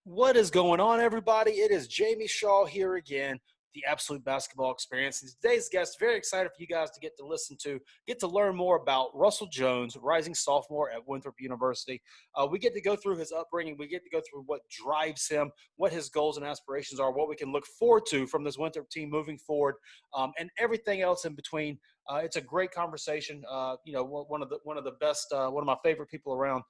What is going on, everybody? It is Jamie Shaw here again, the Absolute Basketball Experience. And today's guest, very excited for you guys to get to learn more about Russell Jones, rising sophomore at Winthrop University. We get to go through his upbringing. We get to go through what drives him, what his goals and aspirations are, what we can look forward to from this Winthrop team moving forward, and everything else in between. It's a great conversation. One of the best, one of my favorite people around.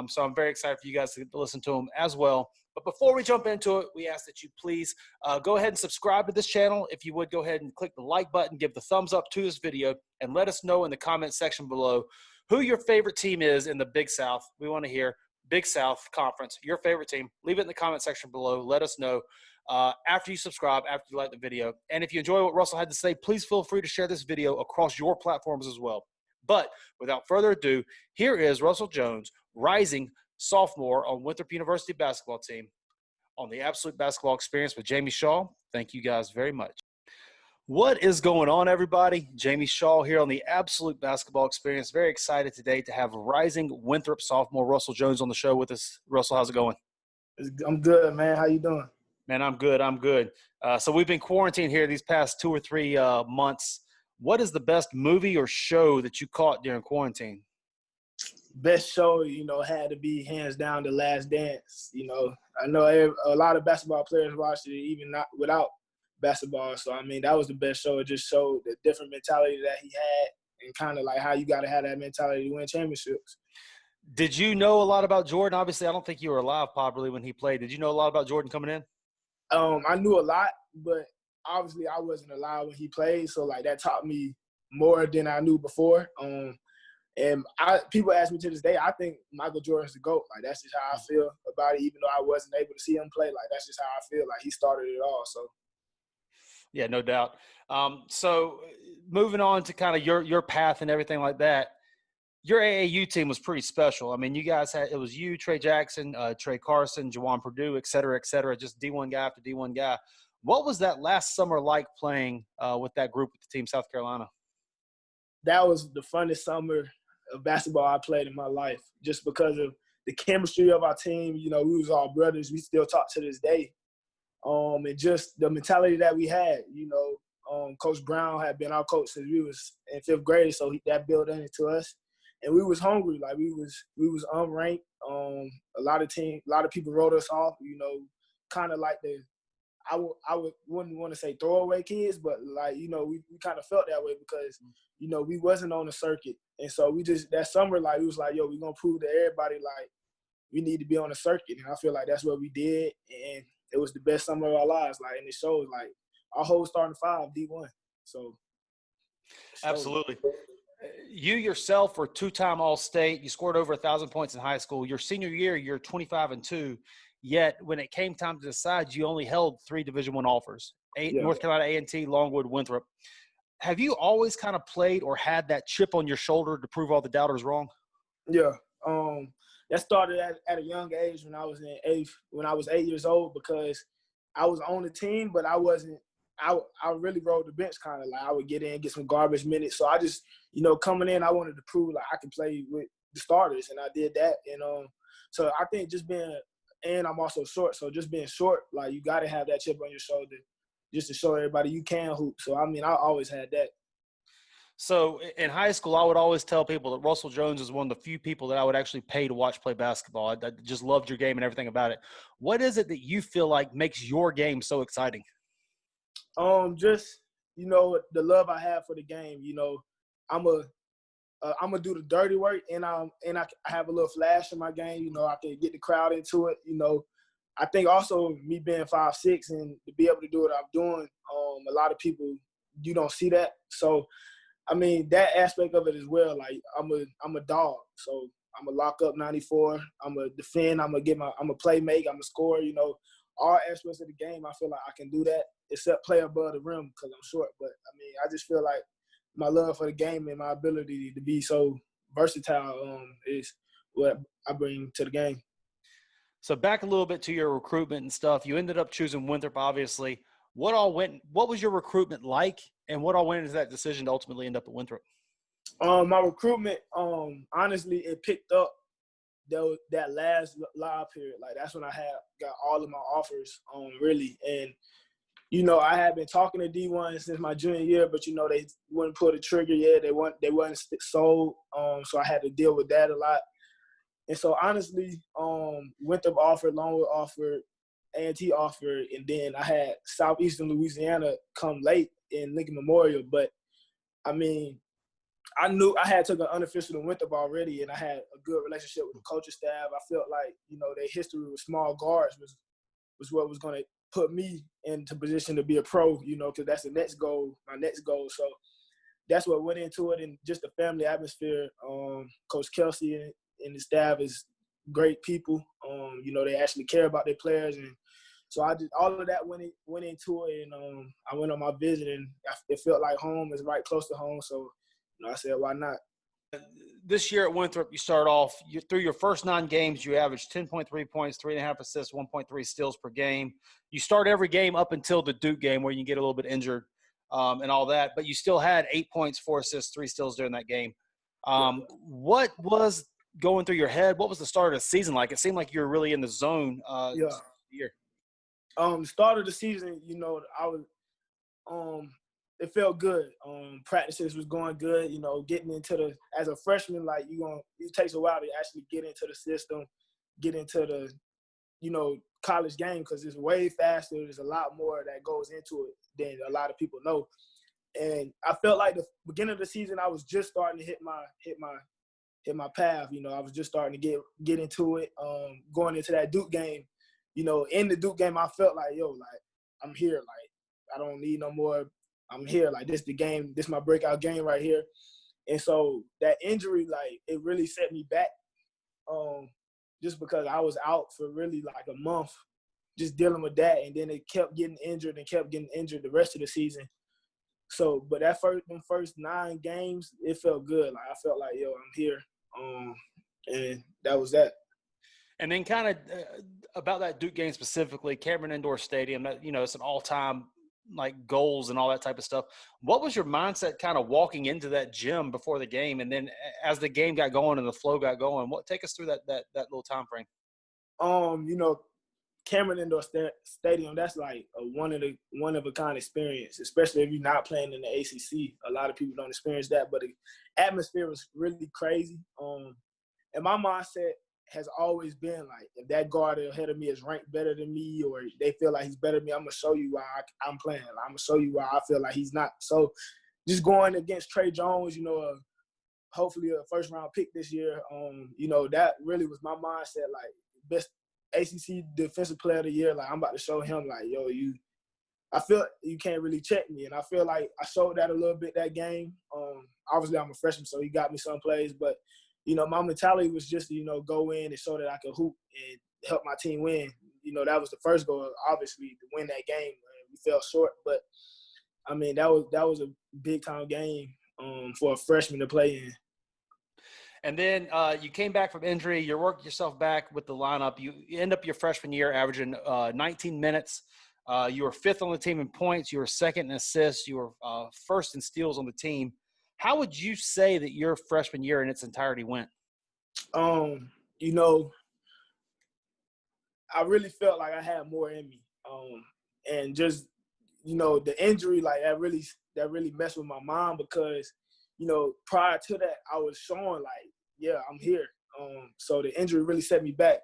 So I'm very excited for you guys to listen to him as well. But before we jump into it, we ask that you please go ahead and subscribe to this channel. If you would, go ahead and click the like button, give the thumbs up to this video, and let us know in the comment section below who your favorite team is in the Big South. We want to hear Big South Conference, your favorite team. Leave it in the comment section below. Let us know after you subscribe, after you like the video. And if you enjoy what Russell had to say, please feel free to share this video across your platforms as well. But without further ado, here is Russell Jones, rising sophomore on Winthrop University basketball team on the Absolute Basketball Experience with Jamie Shaw. Thank you guys very much. What is going on, everybody? Jamie Shaw here on the Absolute Basketball Experience. Very excited today to have rising Winthrop sophomore Russell Jones on the show with us. Russell, how's it going? I'm good, man. How you doing? Man, I'm good. So we've been quarantined here these past 2 or 3 months. What is the best movie or show that you caught during quarantine? Best show, had to be hands down The Last Dance. I know a lot of basketball players watched it, even not without basketball. So, that was the best show. It just showed the different mentality that he had and kind of like how you got to have that mentality to win championships. Did you know a lot about Jordan? Obviously, I don't think you were alive probably when he played. Did you know a lot about Jordan coming in? I knew a lot, but obviously I wasn't alive when he played. So, that taught me more than I knew before. And people ask me to this day, I think Michael Jordan's the GOAT. That's just how I feel about it, even though I wasn't able to see him play. That's just how I feel. He started it all. So, yeah, no doubt. So moving on to kind of your path and everything like that, your AAU team was pretty special. You guys had – it was you, Trey Jackson, Trey Carson, Jawan Purdue, et cetera, just D1 guy after D1 guy. What was that last summer like playing with that group with the team South Carolina? That was the funnest summer of basketball I played in my life, just because of the chemistry of our team. We was all brothers. We still talk to this day. And just the mentality that we had. Coach Brown had been our coach since we was in 5th grade, so that built into us. And we was hungry. We was unranked. A lot of people wrote us off. Kind of like wouldn't want to say throwaway kids, but we kind of felt that way because we wasn't on the circuit. And so we just, that summer, we was like, yo, we're going to prove to everybody, we need to be on the circuit. And I feel like that's what we did. And it was the best summer of our lives. And it showed, our whole starting 5, D1. So. Absolutely. You yourself were 2-time All-State. You scored over 1,000 points in high school. Your senior year, you're 25-2. Yet when it came time to decide, you only held 3 Division I offers, North Carolina A&T, Longwood, Winthrop. Have you always kind of played or had that chip on your shoulder to prove all the doubters wrong? Yeah. That started at a young age when I was when I was 8 years old, because I was on the team, but I wasn't – I really rode the bench kind of. I would get in, get some garbage minutes. So I just, coming in, I wanted to prove I could play with the starters, and I did that. And so I think just being – and I'm also short, so just being short, you got to have that chip on your shoulder just to show everybody you can hoop. So, I always had that. So in high school, I would always tell people that Russell Jones is one of the few people that I would actually pay to watch play basketball. I just loved your game and everything about it. What is it that you feel like makes your game so exciting? Just, the love I have for the game. I'm gonna do the dirty work, and I have a little flash in my game. I can get the crowd into it. I think also me being 5'6" and to be able to do what I'm doing, a lot of people, you don't see that. So, that aspect of it as well. I'm a dog, so I'm gonna lock up 94. I'm gonna defend. I'm gonna play make. I'm gonna score. All aspects of the game, I feel like I can do that, except play above the rim because I'm short. But I just feel like my love for the game and my ability to be so versatile is what I bring to the game. So back a little bit to your recruitment and stuff. You ended up choosing Winthrop, obviously. What was your recruitment like, and what all went into that decision to ultimately end up at Winthrop? My recruitment, honestly, it picked up that last live period, like that's when I got all of my offers, really. And I had been talking to D1 since my junior year, but they wouldn't pull the trigger yet. They wasn't sold, so I had to deal with that a lot. And so honestly, Winthrop offered, Longwood offered, A&T offered, and then I had Southeastern Louisiana come late in Lincoln Memorial. But I mean, I knew I had took an unofficial to Winthrop already, and I had a good relationship with the coaching staff. I felt like their history with small guards was what was going to put me into position to be a pro. Because that's the next goal, my next goal. So that's what went into it, and just the family atmosphere. Coach Kelsey and the staff is great people. They actually care about their players, and so I did all of that went into it, and I went on my visit, and it felt like home. It's right close to home, so I said, why not? This year at Winthrop, you start off through your first 9 games, you averaged 10.3 points, 3.5 assists, 1.3 steals per game. You start every game up until the Duke game where you get a little bit injured and all that, but you still had 8 points, 4 assists, 3 steals during that game. What was going through your head? What was the start of the season like? It seemed like you were really in the zone this year. The start of the season, I was it felt good. Practices was going good. Getting into as a freshman, like it takes a while to actually get into the system, get into the college game, because it's way faster. There's a lot more that goes into it than a lot of people know. And I felt like the beginning of the season, I was just starting to hit my path. I was just starting to get into it. Going into that Duke game, in the Duke game, I felt like, I'm here. Like, I don't need no more. I'm here. Like, this the game. This my breakout game right here. And so that injury, like, it really set me back. Just because I was out for really like a month, just dealing with that, and then it kept getting injured the rest of the season. So, but that first 9 games, it felt good. Like, I felt like, I'm here. And that was that. And then kind of about that Duke game specifically, Cameron Indoor Stadium, it's an all-time like goals and all that type of stuff. What was your mindset kind of walking into that gym before the game? And then as the game got going and the flow got going, take us through that little time frame? Cameron Indoor Stadium, that's like a one of a kind experience, especially if you're not playing in the ACC. A lot of people don't experience that, but the atmosphere was really crazy. And my mindset has always been like, if that guard ahead of me is ranked better than me, or they feel like he's better than me, I'm gonna show you why I'm playing. I'm gonna show you why I feel like he's not. So just going against Trey Jones, hopefully a first round pick this year, that really was my mindset. Like, best ACC Defensive Player of the Year, like, I'm about to show him, like, I feel you can't really check me. And I feel like I showed that a little bit that game. Obviously, I'm a freshman, so he got me some plays. But, my mentality was just to, go in and show that I could hoop and help my team win. That was the first goal, obviously, to win that game. We fell short. But, I mean, that was a big-time game for a freshman to play in. And then you came back from injury. You worked yourself back with the lineup. You end up your freshman year averaging 19 minutes. You were 5th on the team in points. You were 2nd in assists. You were 1st in steals on the team. How would you say that your freshman year in its entirety went? I really felt like I had more in me. And just, the injury, like, that really messed with my mind, because prior to that, I was showing like, yeah, I'm here. So the injury really set me back.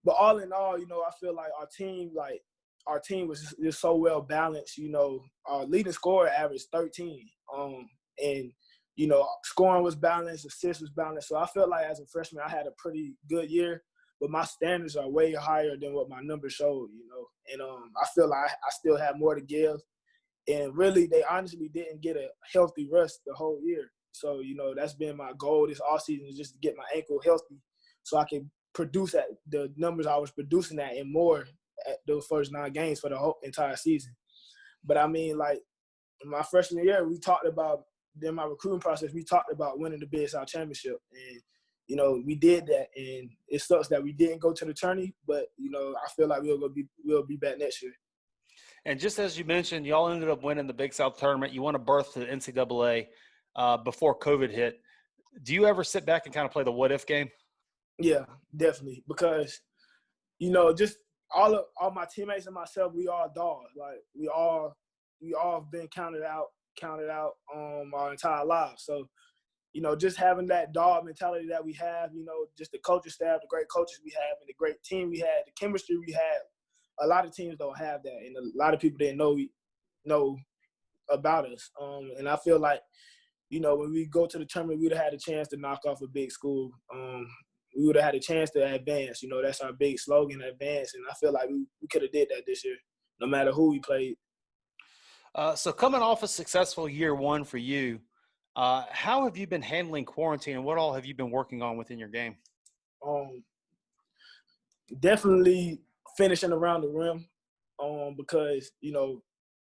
But all in all, I feel like our team was just so well balanced. Our leading scorer averaged 13. And scoring was balanced, assists was balanced. So I felt like as a freshman, I had a pretty good year, but my standards are way higher than what my numbers showed. And I feel like I still have more to give. And really, they honestly didn't get a healthy rest the whole year. So, that's been my goal this offseason, is just to get my ankle healthy so I can produce at the numbers I was producing at and more at those first 9 games for the whole entire season. But, I mean, like, in my freshman year, in my recruiting process, we talked about winning the Big South Championship. And, we did that. And it sucks that we didn't go to the tourney, but, I feel like we'll be back next year. And just as you mentioned, y'all ended up winning the Big South tournament. You won a berth to the NCAA before COVID hit. Do you ever sit back and kind of play the what-if game? Yeah, definitely. Because, just all my teammates and myself, we all dogs. Like we all have been counted out our entire lives. So, just having that dog mentality that we have, just the coaching staff, the great coaches we have, and the great team we had, the chemistry we had. A lot of teams don't have that, and a lot of people didn't know about us. And I feel like, when we go to the tournament, we'd have had a chance to knock off a big school. We would have had a chance to advance. That's our big slogan, advance. And I feel like we could have did that this year, no matter who we played. So coming off a successful year one for you, how have you been handling quarantine, and what all have you been working on within your game? Um, Definitely finishing around the rim, because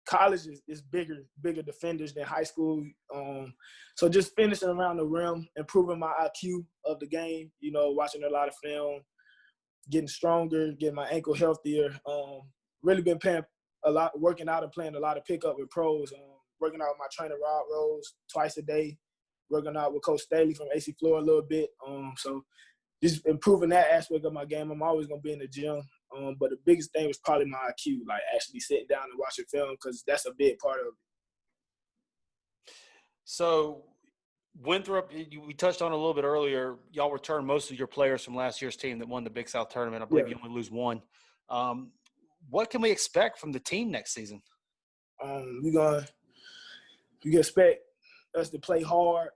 college is bigger defenders than high school. So just finishing around the rim, improving my IQ of the game. Watching a lot of film, getting stronger, getting my ankle healthier. Really been playing a lot, working out and playing a lot of pickup with pros. Working out with my trainer Rod Rose twice a day. Working out with Coach Staley from AC Floor a little bit. So just improving that aspect of my game. I'm always gonna be in the gym. But the biggest thing was probably my IQ, like actually sitting down and watching film, because that's a big part of it. So Winthrop, we touched on a little bit earlier. Y'all returned most of your players from last year's team that won the Big South tournament. I believe Yeah. you only lose one. What can we expect from the team next season? We can expect us to play hard,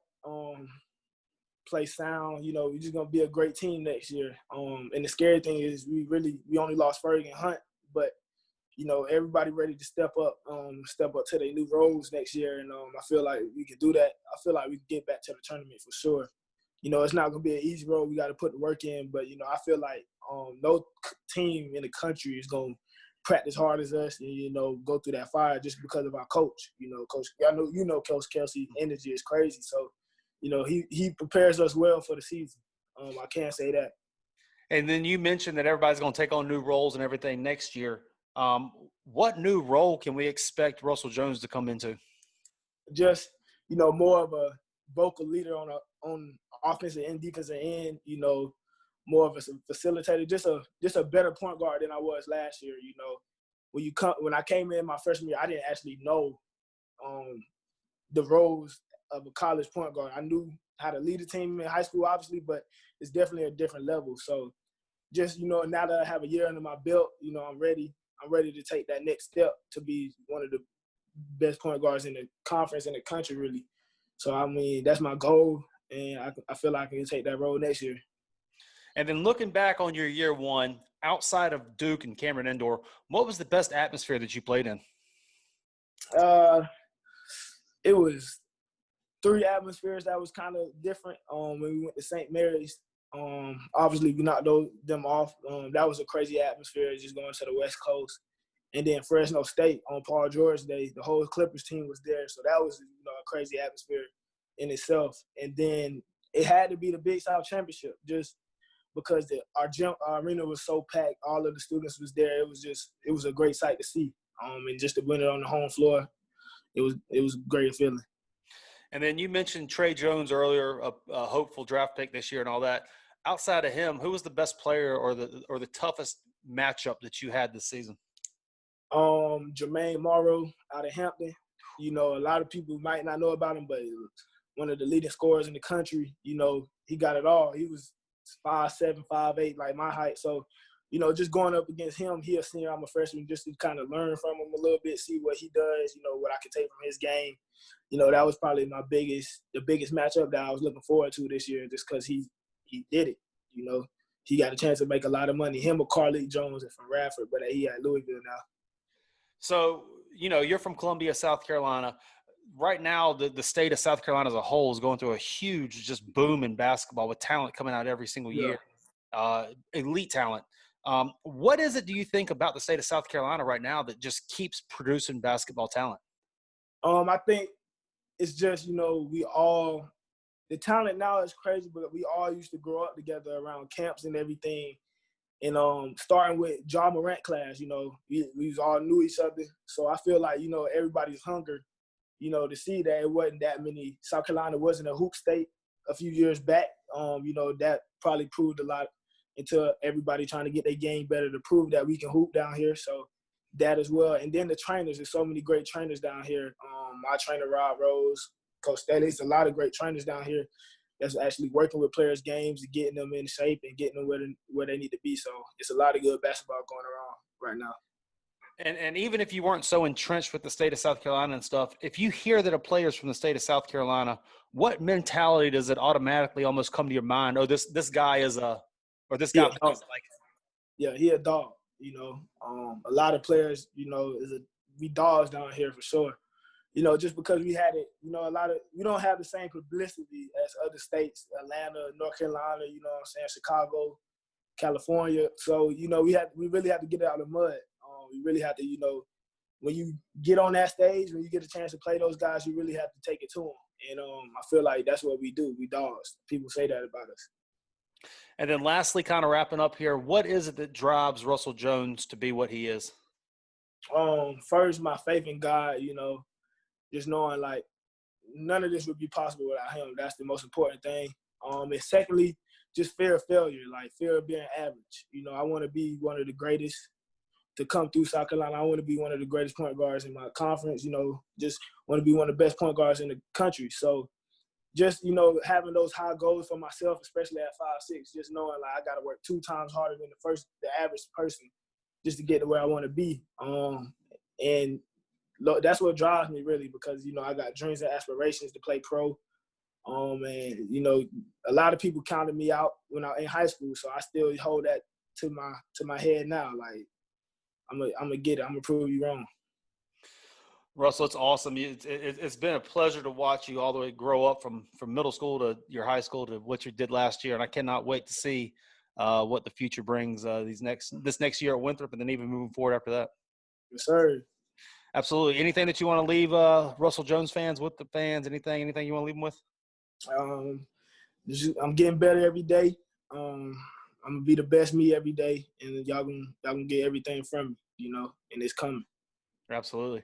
play sound. We're just gonna be a great team next year. And the scary thing is we only lost Ferg and Hunt, but everybody ready to step up to their new roles next year. And I feel like we can do that. I feel like we can get back to the tournament for sure. It's not gonna be an easy road. We got to put the work in, but I feel like no team in the country is gonna practice hard as us and go through that fire just because of our coach. Coach, Coach Kelsey's energy is crazy. So, he prepares us well for the season. I can't say that. And then you mentioned that everybody's going to take on new roles and everything next year. What new role can we expect Russell Jones to come into? Just, more of a vocal leader on offensive and defensive end, more of a facilitator, just a better point guard than I was last year. When I came in my freshman year, I didn't actually know the roles of a college point guard. I knew how to lead a team in high school, obviously, but it's definitely a different level. So just, now that I have a year under my belt, I'm ready to take that next step to be one of the best point guards in the conference, in the country, really. So, that's my goal, and I feel like I can take that role next year. And then looking back on your year one, outside of Duke and Cameron Indoor, what was the best atmosphere that you played in? It was 3 atmospheres that was kind of different. When we went to St. Mary's, obviously we knocked them off. That was a crazy atmosphere, just going to the West Coast. And then Fresno State on Paul George Day, the whole Clippers team was there. So that was a crazy atmosphere in itself. And then it had to be the Big South Championship, just because our arena was so packed. All of the students was there. It was a great sight to see. And just to win it on the home floor, it was a great feeling. And then you mentioned Trey Jones earlier, a hopeful draft pick this year and all that. Outside of him, who was the best player or the toughest matchup that you had this season? Jermaine Morrow out of Hampton. A lot of people might not know about him, but one of the leading scorers in the country. He got it all. He was 5'7", 5'8", like my height. So, just going up against him, he a senior, I'm a freshman, just to kind of learn from him a little bit, see what he does, what I can take from his game. That was probably the biggest matchup that I was looking forward to this year, just because he did it. He got a chance to make a lot of money. Him or Carlik Jones from Radford, but he at Louisville now. So, you're from Columbia, South Carolina. Right now, the state of South Carolina as a whole is going through a huge just boom in basketball with talent coming out every single year, elite talent. What is it, do you think, about the state of South Carolina right now that just keeps producing basketball talent? I think it's just, the talent now is crazy, but we all used to grow up together around camps and everything. And starting with Ja Morant class, we all knew each other. So I feel like, everybody's hunger, to see that it wasn't that many. South Carolina wasn't a hoop state. a few years back. That probably proved a lot into everybody trying to get their game better to prove that we can hoop down here. So that as well. And then the trainers, there's so many great trainers down here. My trainer, Rob Rose, Coach Staley, it's a lot of great trainers down here that's actually working with players' games and getting them in shape and getting them where they need to be. So it's a lot of good basketball going around right now. And even if you weren't so entrenched with the state of South Carolina and stuff, if you hear that a player's from the state of South Carolina, what mentality does it automatically almost come to your mind? Oh, this guy is this guy plays like it. Yeah, he a dog. A lot of players, we dogs down here for sure. Just because we had it, we don't have the same publicity as other states, Atlanta, North Carolina, Chicago, California. So, we really have to get it out of the mud. We really have to, when you get on that stage, when you get a chance to play those guys, you really have to take it to them. And I feel like that's what we do. We dogs. People say that about us. And then lastly, kind of wrapping up here, what is it that drives Russell Jones to be what he is? First, my faith in God, just knowing like none of this would be possible without him. That's the most important thing. And secondly, just fear of failure, like fear of being average. I want to be one of the greatest to come through South Carolina. I want to be one of the greatest point guards in my conference, just want to be one of the best point guards in the country. So just, having those high goals for myself, especially at 5'6", just knowing like I got to work 2 times harder than the average person just to get to where I want to be. And that's what drives me really because, I got dreams and aspirations to play pro. And, a lot of people counted me out when I was in high school. So I still hold that to my head now. Like, I'm gonna get it. I'm gonna prove you wrong. Russell, it's awesome. It's been a pleasure to watch you all the way grow up from middle school to your high school to what you did last year, and I cannot wait to see what the future brings this next year at Winthrop, and then even moving forward after that. Yes, sir. Absolutely. Anything that you want to leave Russell Jones fans with the fans? Anything you want to leave them with? I'm getting better every day. I'm gonna be the best me every day, and y'all gonna get everything from me, and it's coming. Absolutely.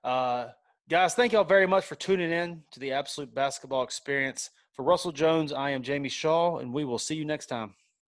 Guys, thank y'all very much for tuning in to the Absolute Basketball Experience. For Russell Jones, I am Jamie Shaw, and we will see you next time.